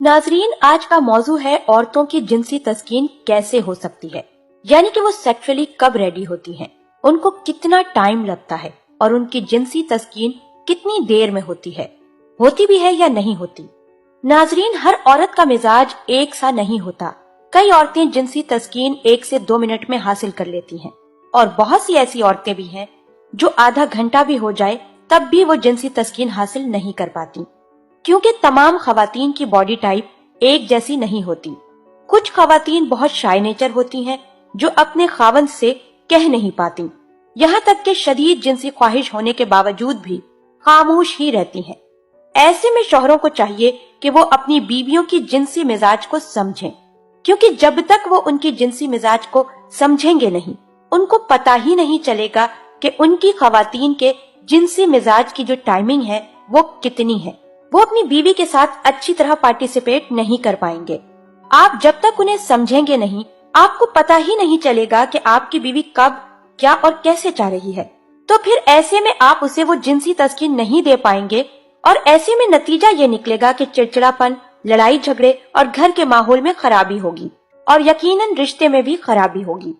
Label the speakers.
Speaker 1: नाजरीन, आज का मौजू है औरतों की जिनसी तस्कीन कैसे हो सकती है, यानी कि वो सेक्सुअली कब रेडी होती हैं, उनको कितना टाइम लगता है और उनकी जिनसी तस्कीन कितनी देर में होती भी है या नहीं होती। नाजरीन, हर औरत का मिजाज एक सा नहीं होता। कई औरतें जिनसी तस्कीन 1 से 2 मिनट में हासिल कर लेती हैं और बहुत सी ऐसी औरतें भी हैं जो आधा घंटा भी हो जाए तब भी वो जिनसी तस्कीन हासिल नहीं कर पाती, क्योंकि तमाम खवातीन की बॉडी टाइप एक जैसी नहीं होती। कुछ खवातीन बहुत शाय नेचर होती हैं जो अपने खावंद से कह नहीं पाती, यहाँ तक कि शदीद जिनसी ख्वाहिश होने के बावजूद भी खामोश ही रहती हैं। ऐसे में शौहरों को चाहिए कि वो अपनी बीवियों की जिनसी मिजाज को समझें, क्योंकि जब तक वो उनकी जिनसी मिजाज को समझेंगे नहीं, उनको पता ही नहीं चलेगा कि उनकी खवातीन के जिनसी मिजाज की जो टाइमिंग है वो कितनी है। वो अपनी बीवी के साथ अच्छी तरह पार्टिसिपेट नहीं कर पाएंगे। आप जब तक उन्हें समझेंगे नहीं, आपको पता ही नहीं चलेगा कि आपकी बीवी कब, क्या और कैसे चाह रही है। तो फिर ऐसे में आप उसे वो जिनसी तस्कीन नहीं दे पाएंगे और ऐसे में नतीजा ये निकलेगा कि चिड़चिड़ापन, लड़ाई झगड़े और घर के माहौल में खराबी होगी और यकीनन रिश्ते में भी खराबी होगी।